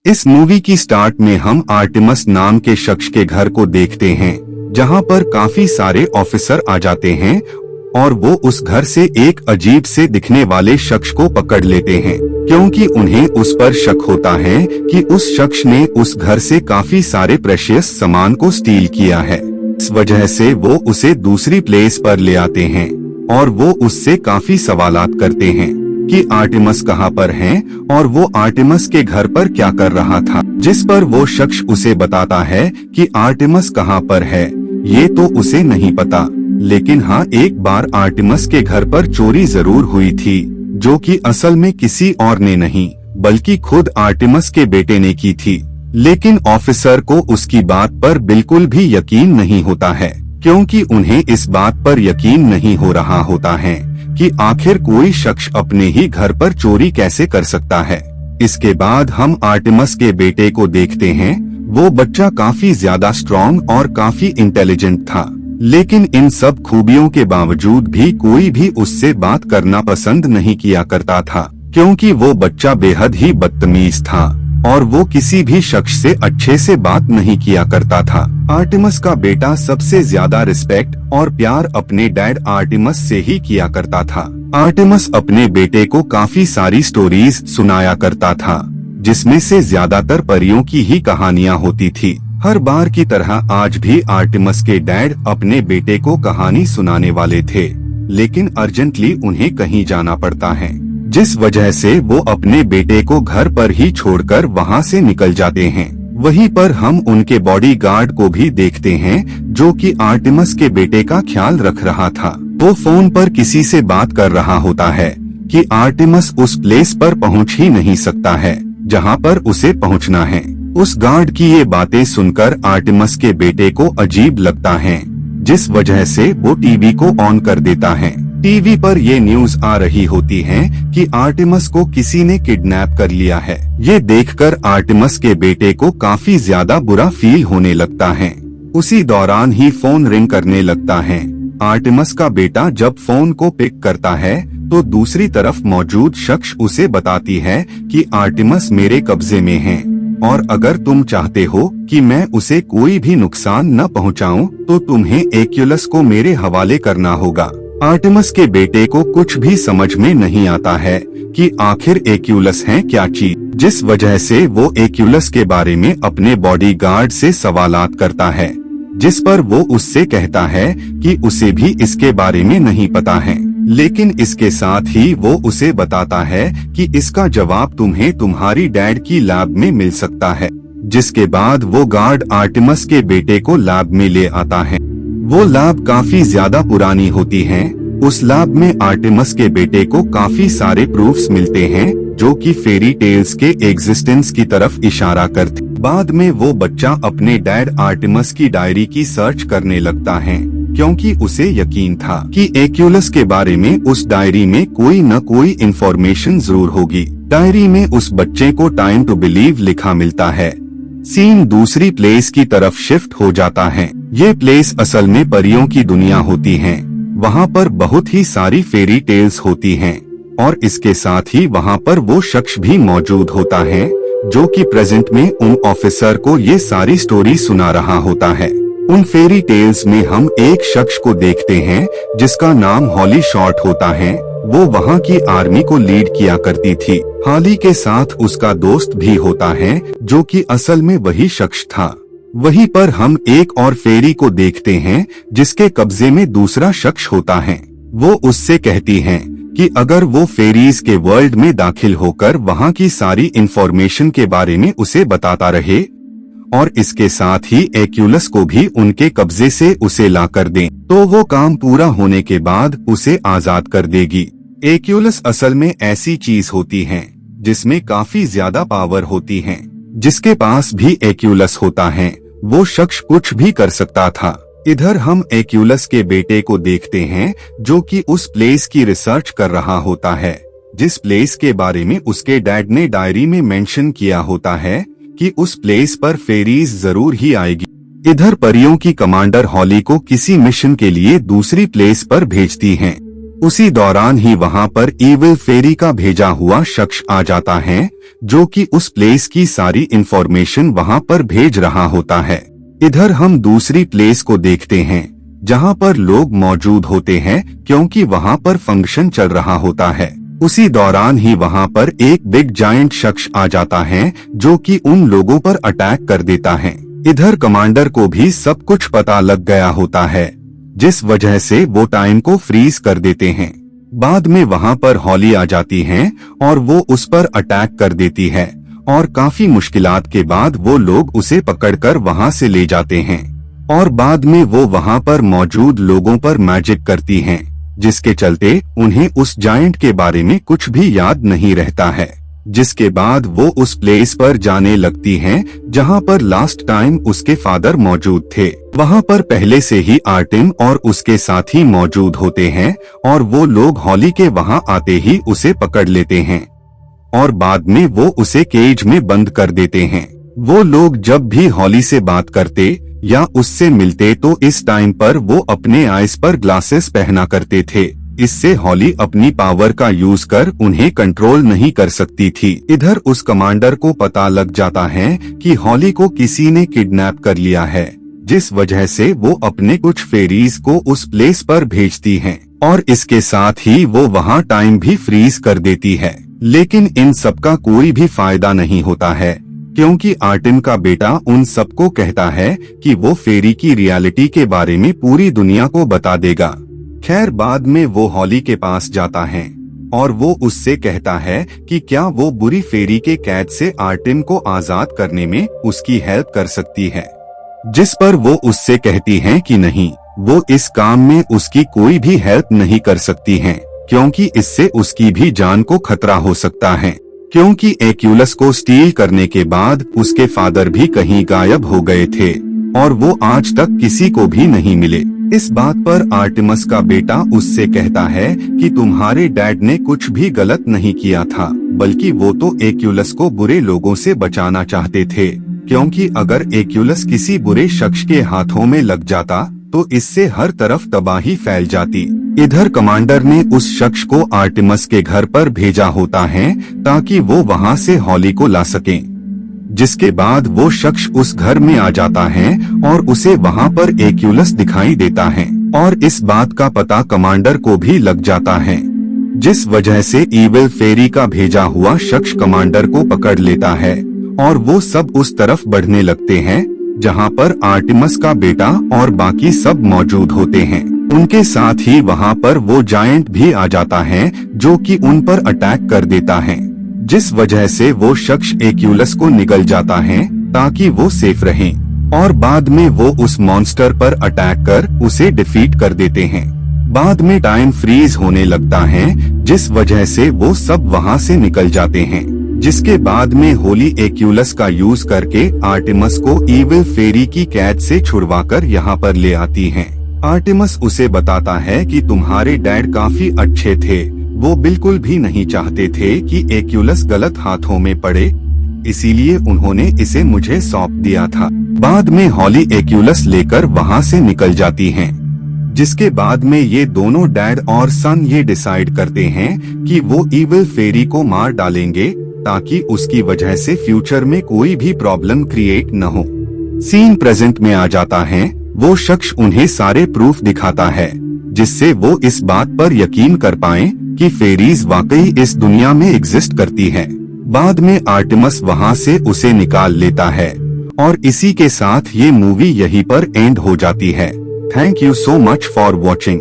इस मूवी की स्टार्ट में हम आर्टेमस नाम के शख्स के घर को देखते हैं, जहां पर काफी सारे ऑफिसर आ जाते हैं और वो उस घर से एक अजीब से दिखने वाले शख्स को पकड़ लेते हैं, क्योंकि उन्हें उस पर शक होता है कि उस शख्स ने उस घर से काफी सारे प्रेशियस सामान को स्टील किया है। इस वजह से वो उसे दूसरी प्लेस पर ले आते हैं और वो उससे काफी सवालात करते हैं कि आर्टेमस कहाँ पर है और वो आर्टेमस के घर पर क्या कर रहा था, जिस पर वो शख्स उसे बताता है कि आर्टेमस कहाँ पर है ये तो उसे नहीं पता, लेकिन हाँ एक बार आर्टेमस के घर पर चोरी जरूर हुई थी, जो कि असल में किसी और ने नहीं बल्कि खुद आर्टेमस के बेटे ने की थी। लेकिन ऑफिसर को उसकी बात पर बिल्कुल भी यकीन नहीं होता है, क्योंकि उन्हें इस बात पर यकीन नहीं हो रहा होता है कि आखिर कोई शख्स अपने ही घर पर चोरी कैसे कर सकता है। इसके बाद हम आर्टेमस के बेटे को देखते हैं। वो बच्चा काफी ज्यादा स्ट्रॉन्ग और काफी इंटेलिजेंट था, लेकिन इन सब खूबियों के बावजूद भी कोई भी उससे बात करना पसंद नहीं किया करता था, क्योंकि वो बच्चा बेहद ही बदतमीज था और वो किसी भी शख्स से अच्छे से बात नहीं किया करता था। आर्टेमस का बेटा सबसे ज्यादा रिस्पेक्ट और प्यार अपने डैड आर्टेमस से ही किया करता था। आर्टेमस अपने बेटे को काफी सारी स्टोरीज सुनाया करता था, जिसमें से ज्यादातर परियों की ही कहानियां होती थी। हर बार की तरह आज भी आर्टेमस के डैड अपने बेटे को कहानी सुनाने वाले थे, लेकिन अर्जेंटली उन्हें कहीं जाना पड़ता है, जिस वजह से वो अपने बेटे को घर पर ही छोड़कर वहां से निकल जाते हैं। वहीं पर हम उनके बॉडीगार्ड को भी देखते हैं, जो कि आर्टेमस के बेटे का ख्याल रख रहा था। वो फोन पर किसी से बात कर रहा होता है कि आर्टेमस उस प्लेस पर पहुंच ही नहीं सकता है जहां पर उसे पहुंचना है। उस गार्ड की ये बातें सुनकर आर्टेमस के बेटे को अजीब लगता है, जिस वजह से वो टीवी को ऑन कर देता है। टीवी पर ये न्यूज आ रही होती है कि आर्टेमस को किसी ने किडनैप कर लिया है। ये देखकर आर्टेमस के बेटे को काफी ज्यादा बुरा फील होने लगता है। उसी दौरान ही फोन रिंग करने लगता है। आर्टेमस का बेटा जब फोन को पिक करता है तो दूसरी तरफ मौजूद शख्स उसे बताती है कि आर्टेमस मेरे कब्जे में है और अगर तुम चाहते हो कि मैं उसे कोई भी नुकसान न पहुंचाऊं, तो तुम्हें एक्यूलस को मेरे हवाले करना होगा। आर्टेमस के बेटे को कुछ भी समझ में नहीं आता है कि आखिर एक्यूलस है क्या चीज, जिस वजह से वो एक्यूलस के बारे में अपने बॉडीगार्ड से सवालात करता है, जिस पर वो उससे कहता है कि उसे भी इसके बारे में नहीं पता है। लेकिन इसके साथ ही वो उसे बताता है कि इसका जवाब तुम्हें तुम्हारी डैड की लैब में मिल सकता है। जिसके बाद वो गार्ड आर्टेमस के बेटे को लैब में ले आता है। वो लैब काफी ज्यादा पुरानी होती है। उस लैब में आर्टेमस के बेटे को काफी सारे प्रूफ्स मिलते हैं, जो कि फेरी टेल्स के एग्जिस्टेंस की तरफ इशारा करते। बाद में वो बच्चा अपने डैड आर्टेमस की डायरी की सर्च करने लगता है, क्योंकि उसे यकीन था कि एक्यूलस के बारे में उस डायरी में कोई न कोई इंफॉर्मेशन जरूर होगी। डायरी में उस बच्चे को टाइम टू बिलीव लिखा मिलता है। सीन दूसरी प्लेस की तरफ शिफ्ट हो जाता है। ये प्लेस असल में परियों की दुनिया होती है। वहाँ पर बहुत ही सारी फेरी टेल्स होती हैं और इसके साथ ही वहाँ पर वो शख्स भी मौजूद होता है, जो कि प्रेजेंट में उन ऑफिसर को ये सारी स्टोरी सुना रहा होता है। उन फेरी टेल्स में हम एक शख्स को देखते हैं जिसका नाम हॉली शॉर्ट होता है। वो वहाँ की आर्मी को लीड किया करती थी। हॉली के साथ उसका दोस्त भी होता है, जो कि असल में वही शख्स था। वहीं पर हम एक और फेरी को देखते हैं जिसके कब्जे में दूसरा शख्स होता है। वो उससे कहती हैं कि अगर वो फेरीज के वर्ल्ड में दाखिल होकर वहाँ की सारी इंफॉर्मेशन के बारे में उसे बताता रहे और इसके साथ ही एक्यूलस को भी उनके कब्जे से उसे ला कर दें, तो वो काम पूरा होने के बाद उसे आजाद कर देगी। एक्यूलस असल में ऐसी चीज होती है जिसमें काफी ज्यादा पावर होती है। जिसके पास भी एक्यूलस होता है वो शख्स कुछ भी कर सकता था। इधर हम एक्यूलस के बेटे को देखते हैं, जो कि उस प्लेस की रिसर्च कर रहा होता है, जिस प्लेस के बारे में उसके डैड ने डायरी में मेंशन किया होता है कि उस प्लेस पर फेरीज जरूर ही आएगी। इधर परियों की कमांडर हॉली को किसी मिशन के लिए दूसरी प्लेस पर भेजती हैं। उसी दौरान ही वहां पर इविल फेरी का भेजा हुआ शख्स आ जाता है, जो कि उस प्लेस की सारी इंफॉर्मेशन वहां पर भेज रहा होता है। इधर हम दूसरी प्लेस को देखते हैं, जहां पर लोग मौजूद होते हैं क्योंकि वहां पर फंक्शन चल रहा होता है। उसी दौरान ही वहां पर एक बिग जायंट शख्स आ जाता है, जो कि उन लोगों पर अटैक कर देता है। इधर कमांडर को भी सब कुछ पता लग गया होता है, जिस वजह से वो टाइम को फ्रीज कर देते हैं। बाद में वहां पर हॉली आ जाती है और वो उस पर अटैक कर देती है और काफी मुश्किलात के बाद वो लोग उसे पकड़कर वहां से ले जाते हैं और बाद में वो वहां पर मौजूद लोगों पर मैजिक करती हैं, जिसके चलते उन्हें उस जायंट के बारे में कुछ भी याद नहीं रहता है। जिसके बाद वो उस प्लेस पर जाने लगती हैं, जहां पर लास्ट टाइम उसके फादर मौजूद थे। वहां पर पहले से ही आर्टिम और उसके साथी मौजूद होते हैं और वो लोग हॉली के वहां आते ही उसे पकड़ लेते हैं और बाद में वो उसे केज में बंद कर देते हैं। वो लोग जब भी हॉली से बात करते या उससे मिलते तो इस टाइम पर वो अपने आईज पर ग्लासेस पहना करते थे। इससे हॉली अपनी पावर का यूज कर उन्हें कंट्रोल नहीं कर सकती थी। इधर उस कमांडर को पता लग जाता है कि हॉली को किसी ने किडनैप कर लिया है, जिस वजह से वो अपने कुछ फेरीज को उस प्लेस पर भेजती हैं और इसके साथ ही वो वहां टाइम भी फ्रीज कर देती है। लेकिन इन सब का कोई भी फायदा नहीं होता है, क्योंकि आर्टिम का बेटा उन सबको कहता है कि वो फेरी की रियलिटी के बारे में पूरी दुनिया को बता देगा। खैर बाद में वो हॉली के पास जाता है और वो उससे कहता है कि क्या वो बुरी फेरी के कैद से आर्टिम को आजाद करने में उसकी हेल्प कर सकती है, जिस पर वो उससे कहती हैं कि नहीं, वो इस काम में उसकी कोई भी हेल्प नहीं कर सकती हैं, क्योंकि इससे उसकी भी जान को खतरा हो सकता है। क्योंकि एक्यूलस को स्टील करने के बाद उसके फादर भी कहीं गायब हो गए थे और वो आज तक किसी को भी नहीं मिले। इस बात पर आर्टिमस का बेटा उससे कहता है कि तुम्हारे डैड ने कुछ भी गलत नहीं किया था, बल्कि वो तो एक्यूलस को बुरे लोगों से बचाना चाहते थे, क्योंकि अगर एक्यूलस किसी बुरे शख्स के हाथों में लग जाता तो इससे हर तरफ तबाही फैल जाती। इधर कमांडर ने उस शख्स को आर्टिमस के घर पर भेजा होता है ताकि वो वहां से हॉली को ला सकें। जिसके बाद वो शख्स उस घर में आ जाता है और उसे वहां पर एक्यूलस दिखाई देता है और इस बात का पता कमांडर को भी लग जाता है, जिस वजह से इविल फेरी का भेजा हुआ शख्स कमांडर को पकड़ लेता है और वो सब उस तरफ बढ़ने लगते हैं जहां पर आर्टिमस का बेटा और बाकी सब मौजूद होते हैं। उनके साथ ही वहां पर वो जायंट भी आ जाता है, जो कि उन पर अटैक कर देता है, जिस वजह से वो शख्स एक्यूलस को निगल जाता है ताकि वो सेफ रहे और बाद में वो उस मॉन्स्टर पर अटैक कर उसे डिफीट कर देते हैं। बाद में टाइम फ्रीज होने लगता है, जिस वजह से वो सब वहां से निकल जाते हैं। जिसके बाद में होली एक्यूलस का यूज करके आर्टिमस को इविल फेरी की कैद से छुड़वाकर यहाँ पर ले आती हैं। आर्टिमस उसे बताता है कि तुम्हारे डैड काफी अच्छे थे, वो बिल्कुल भी नहीं चाहते थे कि एक्यूलस गलत हाथों में पड़े, इसीलिए उन्होंने इसे मुझे सौंप दिया था। बाद में हॉली एक्यूलस लेकर वहां से निकल जाती हैं। जिसके बाद में ये दोनों डैड और सन ये डिसाइड करते हैं कि वो इविल फेरी को मार डालेंगे ताकि उसकी वजह से फ्यूचर में कोई भी प्रॉब्लम क्रिएट न हो। सीन प्रेजेंट में आ जाता है, वो शख्स उन्हें सारे प्रूफ दिखाता है, जिससे वो इस बात पर यकीन कर पाएं कि फेरीज वाकई इस दुनिया में एग्जिस्ट करती है। बाद में आर्टिमस वहां से उसे निकाल लेता है और इसी के साथ ये मूवी यहीं पर एंड हो जाती है। Thank you so much for watching.